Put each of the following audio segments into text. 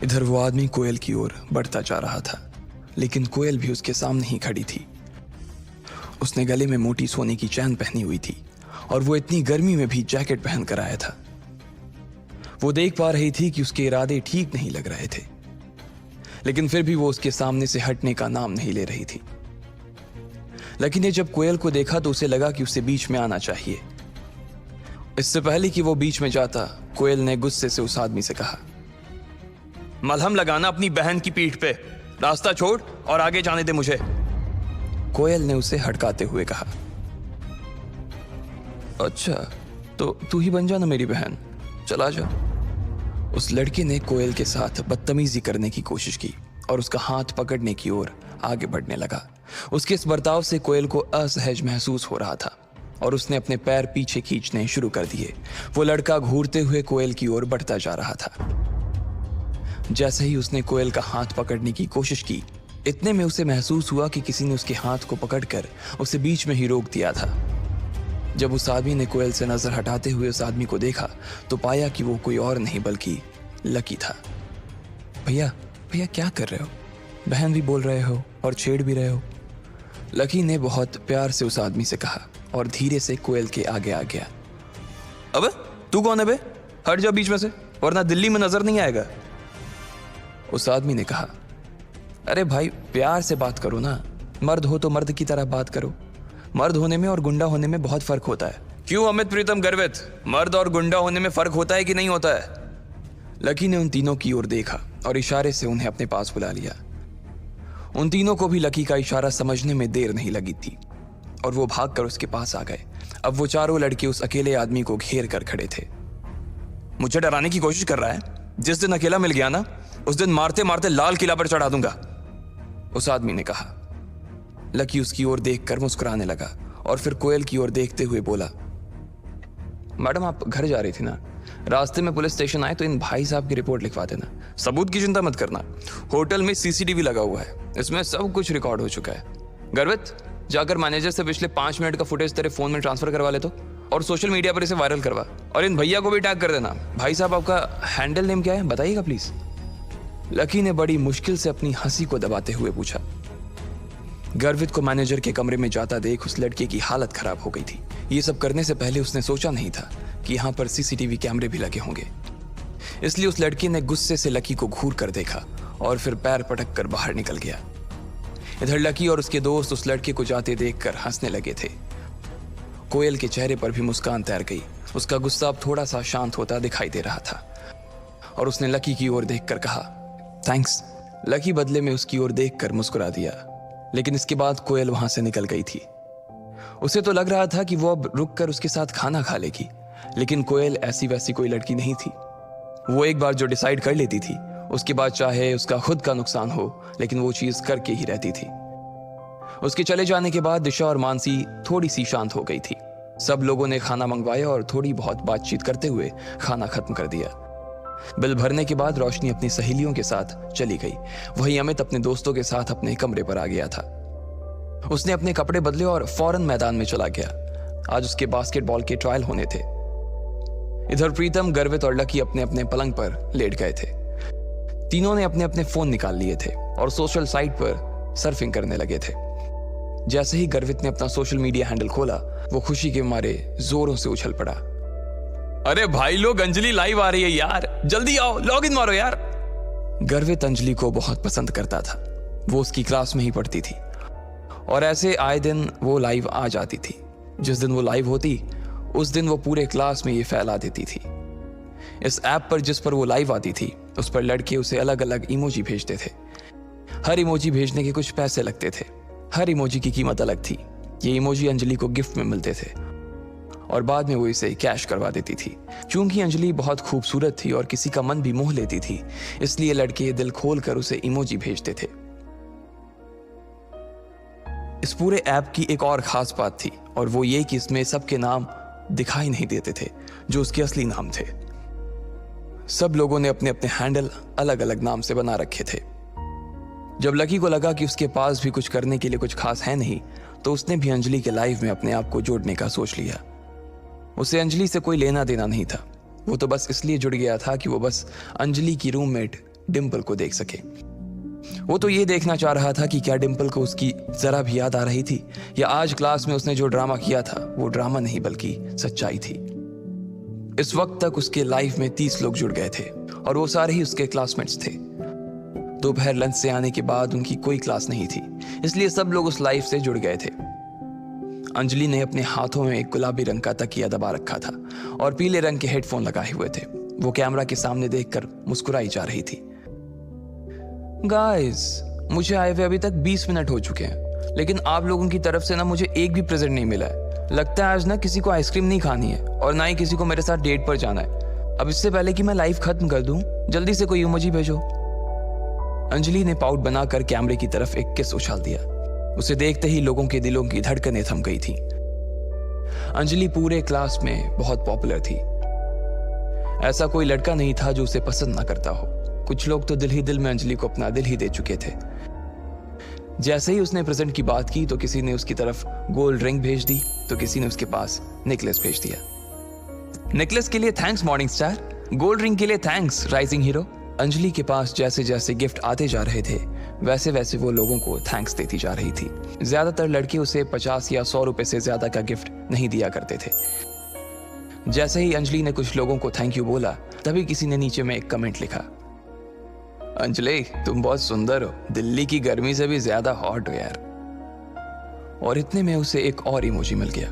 इधर वो आदमी कोयल की ओर बढ़ता जा रहा था, लेकिन कोयल भी उसके सामने ही खड़ी थी। उसने गले में मोटी सोने की चैन पहनी हुई थी और वो इतनी गर्मी में भी जैकेट पहन कर आया था। वो देख पा रही थी कि उसके इरादे ठीक नहीं लग रहे थे, लेकिन फिर भी वो उसके सामने से हटने का नाम नहीं ले रही थी। लकी ने जब कोयल को देखा तो उसे लगा कि उसे बीच में आना चाहिए। इससे पहले कि वो बीच में जाता, कोयल ने गुस्से से उस आदमी से कहा, मलहम लगाना अपनी बहन की पीठ पे, रास्ता छोड़ और आगे जाने दे मुझे। कोयल ने उसे हड़काते हुए कहा, अच्छा तो तू ही बन जा ना मेरी बहन, चला जा। उस लड़के ने कोयल के साथ बदतमीजी करने की कोशिश की और उसका हाथ पकड़ने की ओर आगे बढ़ने लगा। उसके इस बर्ताव से कोयल को असहज महसूस हो रहा था और उसने अपने पैर पीछे खींचने शुरू कर दिए। वो लड़का घूरते हुए कोयल की ओर बढ़ता जा रहा था। जैसे ही उसने कोयल का हाथ पकड़ने की कोशिश की, इतने में उसे महसूस हुआ कि किसी ने उसके हाथ को पकड़कर उसे बीच में ही रोक दिया था। जब उस आदमी ने कोयल से नजर हटाते हुए उस आदमी को देखा तो पाया कि वो कोई और नहीं बल्कि लकी था। भैया भैया क्या कर रहे हो? बहन भी बोल रहे हो और छेड़ भी रहे हो। लकी ने बहुत प्यार से उस आदमी से कहा और धीरे से कोयल के आगे आ गया। अबे तू कौन है बे? हट जा बीच में से, वरना दिल्ली में नजर नहीं आएगा। उस आदमी ने कहा, अरे भाई प्यार से बात करो ना, मर्द हो तो मर्द की तरह बात करो। मर्द होने में और गुंडा होने में बहुत फर्क होता है। क्यों अमित प्रीतम गर्वित, मर्द और गुंडा होने में फर्क होता है कि नहीं होता है? लकी ने उन तीनों की ओर देखा और इशारे से उन्हें अपने पास बुला लिया। उन तीनों को भी लकी का इशारा समझने में देर नहीं लगी थी और वो भागकर उसके पास आ गए। अब वो चारों लड़के उस अकेले आदमी को घेर कर खड़े थे। मुझे डराने की कोशिश कर रहा है? जिस दिन अकेला मिल गया ना, उस दिन मारते मारते लाल किला पर चढ़ा दूंगा, उस आदमी ने कहा। लकी उसकी ओर देखकर मुस्कुराने लगा और फिर कोयल की ओर देखते हुए बोला, मैडम आप घर जा रही थी ना, रास्ते में पुलिस स्टेशन आए तो इन भाई साहब की रिपोर्ट लिखवा देना। सबूत की चिंता मत करना, होटल में सीसीटीवी लगा हुआ है, इसमें सब कुछ रिकॉर्ड हो चुका है। गर्वित जाकर मैनेजर से पिछले 5 मिनट का फुटेज तेरे फोन में ट्रांसफर करवा ले तो, और सोशल मीडिया पर इसे वायरल करवा, और इन भैया को भी टैग कर देना। भाई साहब आपका हैंडल नेम क्या है बताइएगा प्लीज। लकी ने बड़ी मुश्किल से अपनी हंसी को दबाते हुए पूछा। गर्वित को मैनेजर के कमरे में जाता देख उस लड़के की हालत खराब हो गई थी। ये सब करने से पहले उसने सोचा नहीं था कि यहाँ पर सीसीटीवी कैमरे भी लगे होंगे। इसलिए उस लड़के ने गुस्से से लकी को घूर कर देखा और फिर पैर पटक कर बाहर निकल गया। इधर लकी और उसके दोस्त उस लड़के को जाते देखकर हंसने लगे थे। कोयल के चेहरे पर भी मुस्कान तैर गई। उसका गुस्सा अब थोड़ा सा शांत होता दिखाई दे रहा था और उसने लकी की ओर देखकर कहा, थैंक्स। लकी बदले में उसकी ओर देखकर मुस्कुरा दिया, लेकिन इसके बाद कोयल वहां से निकल गई थी। उसे तो लग रहा था कि वो अब रुक कर उसके साथ खाना खा लेगी, लेकिन कोयल ऐसी वैसी कोई लड़की नहीं थी। वो एक बार जो डिसाइड कर लेती थी, उसके बाद चाहे उसका खुद का नुकसान हो, लेकिन वो चीज करके ही रहती थी। उसके चले जाने के बाद दिशा और मानसी थोड़ी सी शांत हो गई थी। सब लोगों ने खाना मंगवाया और थोड़ी बहुत बातचीत करते हुए खाना खत्म कर दिया। बिल भरने के बाद रोशनी अपनी सहेलियों के साथ चली गई। वहीं अमित अपने दोस्तों के साथ अपने कमरे पर आ गया था। उसने अपने कपड़े बदले और फौरन मैदान में चला गया। आज उसके बास्केटबॉल के ट्रायल होने थे। इधर प्रीतम, गर्वित और लकी अपने अपने पलंग पर लेट गए थे। तीनों ने अपने अपने फोन निकाल लिए थे और सोशल साइट पर सर्फिंग करने लगे थे। जैसे ही गर्वित ने अपना सोशल मीडिया हैंडल खोला, वो खुशी के मारे जोरों से उछल पड़ा। अरे भाई लोग, अंजलि लाइव आ रही है यार, जल्दी आओ, लॉग इन मारो यार। गर्वित अंजलि को बहुत पसंद करता था। वो उसकी क्लास में ही पढ़ती थी और ऐसे आए दिन वो लाइव आ जाती थी। जिस दिन वो लाइव होती, उस दिन वो पूरे क्लास में ये फैला देती थी। इस ऐप पर जिस पर वो लाइव आती थी, उस पर लड़के उसे अलग अलग इमोजी भेजते थे। हर इमोजी भेजने के कुछ पैसे लगते थे। हर इमोजी की कीमत अलग थी। ये इमोजी अंजलि को गिफ्ट में मिलते थे और बाद में वो इसे कैश करवा देती थी। क्योंकि अंजलि बहुत खूबसूरत थी और किसी का मन भी मोह लेती थी, इसलिए लड़के दिल खोलकर उसे इमोजी भेजते थे। इस पूरे ऐप की एक और खास बात थी और वो ये कि इसमें सबके नाम दिखाई नहीं देते थे जो उसके असली नाम थे। सब लोगों ने अपने अपने हैंडल अलग अलग नाम से बना रखे थे। जब लकी को लगा कि उसके पास भी कुछ करने के लिए कुछ खास है नहीं, तो उसने भी अंजलि के लाइव में अपने आप को जोड़ने का सोच लिया। उसे अंजलि से कोई लेना देना नहीं था। वो तो बस इसलिए जुड़ गया था कि वो बस अंजलि की रूममेट डिम्पल को देख सके। वो तो ये देखना चाह रहा था कि क्या डिम्पल को उसकी जरा भी याद आ रही थी, या आज क्लास में उसने जो ड्रामा किया था वो ड्रामा नहीं बल्कि सच्चाई थी। इस वक्त तक उसके लाइफ में 30 लोग जुड़ गए थे और वो सारे ही उसके क्लासमेट्स थे। दोपहर लंच से आने के बाद उनकी कोई क्लास नहीं थी, इसलिए सब लोग उस लाइफ से जुड़ गए थे। अंजलि ने अपने हाथों में एक गुलाबी रंग का तकिया दबा रखा था और पीले रंग के हेडफोन लगाए हुए थे। वो कैमरा के सामने देखकर मुस्कुराई जा रही थी। गाइस, मुझे आए हुए अभी तक 20 मिनट हो चुके हैं, लेकिन आप लोगों की तरफ से ना मुझे एक भी प्रेजेंट नहीं मिला है। लगता है आज ना किसी को आइसक्रीम नहीं खानी है और ना ही किसी को मेरे साथ डेट पर जाना है। अब इससे पहले कि मैं लाइव खत्म कर दूं, जल्दी से कोई इमोजी भेजो। अंजलि ने पाउट बनाकर कैमरे की तरफ एक किस उछाल दिया। उसे देखते ही लोगों के दिलों की धड़कनें थम गई थी। अंजलि पूरे क्लास में बहुत पॉपुलर थी। ऐसा कोई लड़का नहीं था जो उसे पसंद ना करता हो। कुछ लोग तो दिल ही दिल में अंजलि को अपना दिल ही दे चुके थे। जैसे ही उसने प्रेजेंट की बात की तो किसी ने उसकी तरफ गोल्ड रिंग भेज दी, तो किसी ने उसके पास नेकलेस भेज दिया। नेकलेस के लिए thanks morning star, gold ring के लिए थैंक्स राइजिंग हीरो। अंजलि के पास जैसे जैसे गिफ्ट आते जा रहे थे वैसे वैसे वो लोगों को थैंक्स देती जा रही थी। ज्यादातर लड़के उसे 50 या 100 रुपए से ज्यादा का गिफ्ट नहीं दिया करते थे। जैसे ही अंजलि ने कुछ लोगों को थैंक यू बोला, तभी किसी ने नीचे में एक कमेंट लिखा, अंजलि तुम बहुत सुंदर हो, दिल्ली की गर्मी से भी ज्यादा हॉट हो यार। और इतने में उसे एक और इमोजी मिल गया।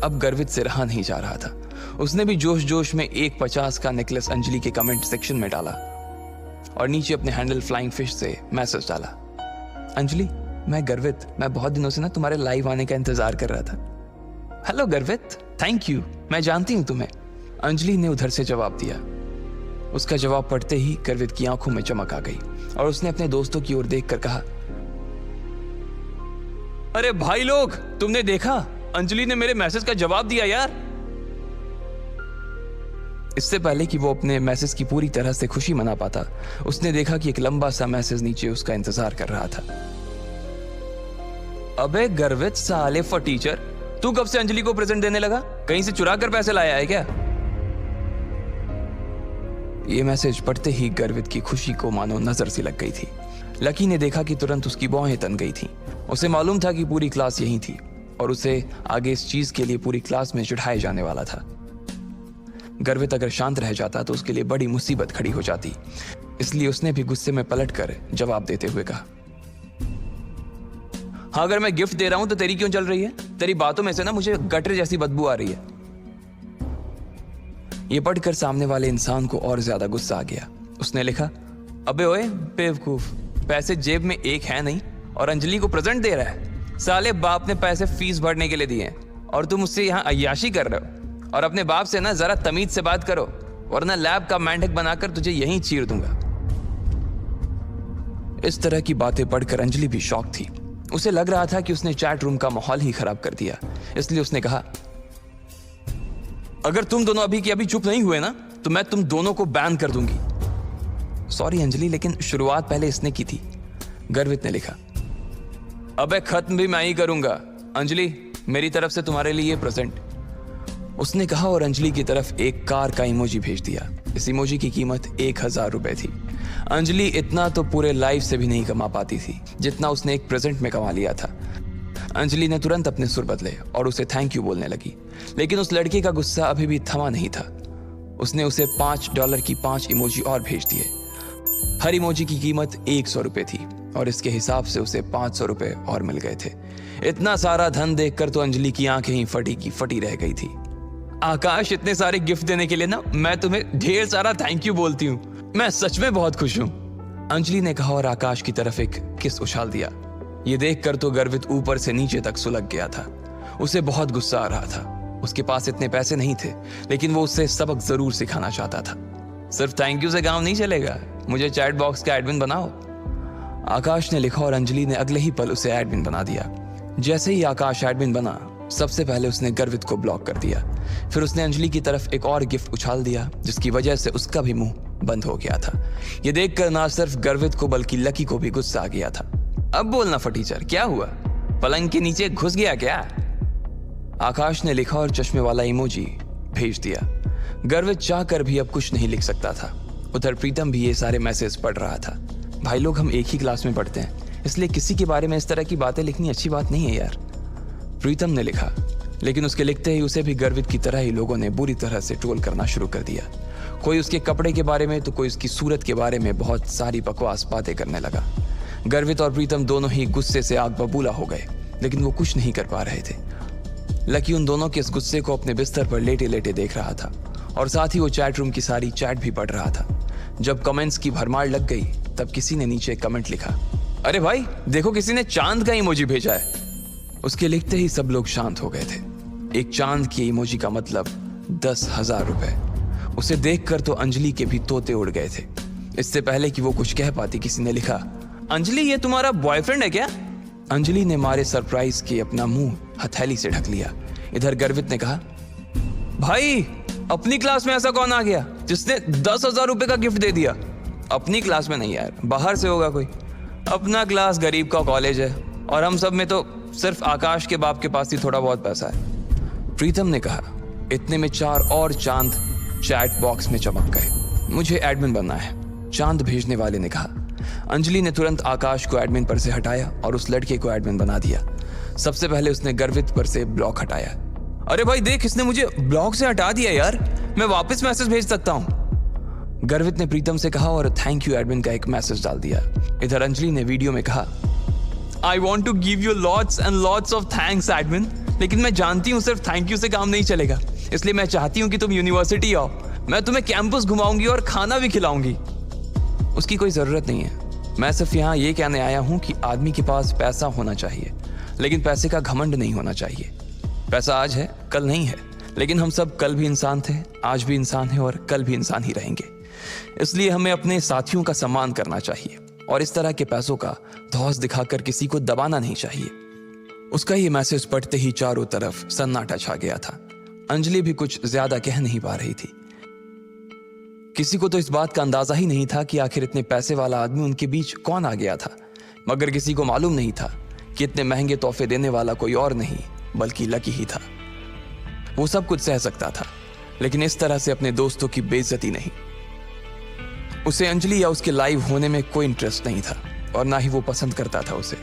अब गर्वित से रहा नहीं जा रहा था। उसने भी जोश जोश में एक 50 का नेकलेस अंजलि के कमेंट सेक्शन में डाला और नीचे अपने हैंडल फ्लाइंग फिश से मैसेज डाला, अंजलि मैं गर्वित, मैं बहुत दिनों से ना तुम्हारे लाइव आने का इंतजार कर रहा था। हेलो गर्वित, थैंक यू, मैं जानती हूं तुम्हें। अंजलि ने उधर से जवाब दिया। उसका जवाब पढ़ते ही गर्वित की आंखों में चमक आ गई और उसने अपने दोस्तों की ओर देखकर कहा, अरे भाई लोग, तुमने देखा, अंजलि ने मेरे मैसेज का जवाब दिया यार। इससे पहले कि वो अपने मैसेज की पूरी तरह से खुशी मना पाता, उसने देखा कि एक लंबा सा मैसेज नीचे उसका इंतजार कर रहा था। अबे गर्वित साले फटीचर, तू कब से अंजलि को प्रेजेंट देने लगा? कहीं से चुरा कर पैसे लाया है क्या? ये मैसेज पढ़ते ही गर्वित की खुशी को मानो नजर सी लग गई थी। लकी ने देखा कि तुरंत उसकी बाहें तन गई थी। उसे मालूम था कि पूरी क्लास यहीं थी और उसे आगे इस चीज के लिए पूरी क्लास में चिढ़ाया जाने वाला था। गर्वित अगर शांत रह जाता तो उसके लिए बड़ी मुसीबत खड़ी हो जाती, इसलिए उसने भी गुस्से में पलटकर जवाब देते हुए कहा, हाँ अगर मैं गिफ्ट दे रहा हूं तो तेरी क्यों चल रही है? तेरी बातों में से ना मुझे गटर जैसी बदबू आ रही है। ये पढ़कर सामने वाले इंसान को और ज्यादा गुस्सा आ गया। उसने लिखा, अबे ओए बेवकूफ, पैसे जेब में एक है नहीं और अंजलि को प्रेजेंट दे रहा है। साले बाप ने पैसे फीस भरने के लिए दिए हैं और तुम मुझसे यहाँ अय्याशी कर रहे हो। और अपने बाप से ना जरा तमीज से बात करो वरना लैब का मेंढक बनाकर तुझे यहीं चीर दूंगा। इस तरह की बातें पढ़कर अंजलि भी शॉक थी। उसे लग रहा था कि उसने चैट रूम का माहौल ही खराब कर दिया, इसलिए उसने कहा, अगर तुम दोनों अभी की अभी चुप नहीं हुए ना तो मैं तुम दोनों को बैन कर दूंगी। सॉरी अंजलि, लेकिन शुरुआत पहले इसने की थी। गर्वित ने लिखा, अबे खत्म भी मैं ही करूंगा। अंजलि, मेरी तरफ से तुम्हारे लिए प्रेजेंट, उसने कहा और अंजलि की तरफ एक कार का इमोजी भेज दिया। इस इमोजी की कीमत 1000 रुपए थी। अंजलि इतना तो पूरे लाइफ से भी नहीं कमा पाती थी जितना उसने एक प्रेजेंट में कमा लिया था। अंजलि ने तुरंत अपने सुर बदले और उसे थैंक यू बोलने लगी, लेकिन उस लड़के का गुस्सा अभी भी थमा नहीं था। उसने उसे $5 की 5 इमोजी और भेज दिए। हर इमोजी की कीमत 100 रुपए थी और इसके हिसाब से उसे 500 रुपए और मिल गए थे। इतना सारा धन देखकर तो अंजलि की आंखें ही फटी की फटी रह गई थी। आकाश, इतने सारे गिफ्ट देने के लिए ना मैं तुम्हें ढेर सारा थैंक यू बोलती हूँ। मैं सच में बहुत खुश हूँ, अंजलि ने कहा और आकाश की तरफ एक किस उछाल दिया। ये देखकर तो गर्वित ऊपर से नीचे तक सुलग गया था। उसे बहुत गुस्सा आ रहा था। उसके पास इतने पैसे नहीं थे, लेकिन वो उससे सबक जरूर सिखाना चाहता था। सिर्फ थैंक यू से काम नहीं चलेगा, मुझे चैट बॉक्स का एडमिन बनाओ, आकाश ने लिखा और अंजलि ने अगले ही पल उसे एडमिन बना दिया। जैसे ही आकाश एडमिन बना, सबसे पहले उसने गर्वित को ब्लॉक कर दिया। फिर उसने अंजलि की तरफ एक और गिफ्ट उछाल दिया, जिसकी वजह से उसका भी मुंह बंद हो गया था। ये देखकर ना सिर्फ गर्वित को बल्कि लकी को भी गुस्सा आ गया था। अब बोलना फटीचर, क्या हुआ? पलंग के नीचे घुस गया क्या? आकाश ने लिखा और चश्मे वाला इमोजी भेज दिया। गर्वित चाहकर भी अब कुछ नहीं लिख सकता था। उधर प्रीतम भी ये सारे मैसेज पढ़ रहा था। भाई लोग, हम एक ही क्लास में पढ़ते हैं, इसलिए किसी के बारे में इस तरह की बातें लिखनी अच्छी बात नहीं है यार, प्रीतम ने लिखा। लेकिन उसके लिखते ही उसे भी गर्वित की तरह ही लोगों ने बुरी तरह से ट्रोल करना शुरू कर दिया। कोई उसके कपड़े के बारे में तो कोई उसकी सूरत के बारे में बहुत सारी बकवास बातें करने लगा। गर्वित और प्रीतम दोनों ही गुस्से से आग बबूला हो गए, लेकिन वो कुछ नहीं कर पा रहे थे। लकी उन दोनों के इस गुस्से को अपने बिस्तर पर लेटे लेटे देख रहा था और साथ ही वो चैट रूम की सारी चैट भी पढ़ रहा था। जब कमेंट्स की भरमार लग गई तब किसी ने नीचे कमेंट लिखा, अरे भाई देखो, किसी ने चांद का इमोजी भेजा है। उसके लिखते ही सब लोग शांत हो गए थे। एक चांद की इमोजी का मतलब 10,000 रुपए। उसे देखकर तो अंजलि के भी तोते उड़ गए थे। इससे पहले कि वो कुछ कह पाती, किसी ने लिखा, अंजलि ये तुम्हारा बॉयफ्रेंड है क्या? अंजलि ने मारे सरप्राइज के अपना मुंह हथेली से ढक लिया। इधर गर्वित ने कहा, भाई अपनी क्लास में ऐसा कौन आ गया जिसने 10,000 रुपए का गिफ्ट दे दिया? अपनी क्लास में नहीं यार, बाहर से होगा कोई। अपना क्लास गरीब का कॉलेज है और हम सब में तो सिर्फ आकाश के बाप के पास ही थोड़ा बहुत पैसा है। प्रीतम ने कहा। इतने में 4 और चांद चैट बॉक्स में चमक गए। मुझे एडमिन बनना है, चांद भेजने वाले ने कहा। अंजलि ने तुरंत आकाश को एडमिन पर से हटाया और उस लड़के को एडमिन बना दिया। सबसे पहले उसने गर्वित पर से ब्लॉक हटाया। अरे भाई देख, इसने मुझे ब्लॉक से हटा दिया यार, मैं वापस मैसेज भेज सकता हूँ, गर्वित ने प्रीतम से कहा और थैंक यू एडमिन का एक मैसेज डाल दिया। इधर अंजलि ने वीडियो में कहा, I want to give you lots and lots of thanks admin, लेकिन मैं जानती हूँ सिर्फ थैंक यू से काम नहीं चलेगा, इसलिए मैं चाहती हूँ कि तुम यूनिवर्सिटी आओ, मैं तुम्हें कैंपस घुमाऊंगी और खाना भी खिलाऊंगी। उसकी कोई जरूरत नहीं है, मैं सिर्फ यहाँ ये कहने आया हूँ कि आदमी के पास पैसा होना चाहिए, लेकिन पैसे का घमंड नहीं होना चाहिए। पैसा आज है कल नहीं है, लेकिन हम सब कल भी इंसान थे, आज भी इंसान हैं और कल भी इंसान ही रहेंगे। इसलिए हमें अपने साथियों का सम्मान करना चाहिए और इस तरह के पैसों का धौंस दिखाकर किसी को दबाना नहीं चाहिए। उसका ये मैसेज पढ़ते ही चारों तरफ सन्नाटा छा गया था। अंजलि भी कुछ ज्यादा कह नहीं पा रही थी। किसी को तो इस बात का अंदाजा ही नहीं था कि आखिर इतने पैसे वाला आदमी उनके बीच कौन आ गया था, मगर किसी को मालूम नहीं था कि इतने महंगे तोहफे देने वाला कोई और नहीं बल्कि लकी ही था। वो सब कुछ सह सकता था, लेकिन इस तरह से अपने दोस्तों की बेइज्जती नहीं। उसे अंजलि या उसके लाइव होने में कोई इंटरेस्ट नहीं था और ना ही वो पसंद करता था उसे।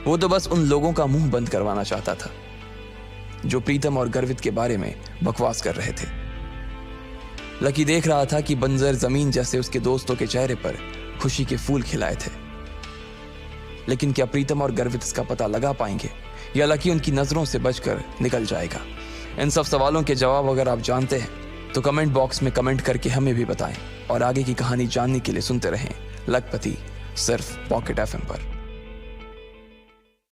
वो तो बस उन लोगों का मुंह बंद करवाना चाहता था जो प्रीतम और गर्वित के बारे में बकवास कर रहे थे। लकी देख रहा था कि बंजर जमीन जैसे उसके दोस्तों के चेहरे पर खुशी के फूल खिलाए थे, लेकिन क्या प्रीतम और गर्वित इसका पता लगा पाएंगे या लकी उनकी नजरों से बचकर निकल जाएगा? इन सब सवालों के जवाब अगर आप जानते हैं तो कमेंट बॉक्स में कमेंट करके हमें भी बताएं और आगे की कहानी जानने के लिए सुनते रहें लखपति, सिर्फ पॉकेट FM पर।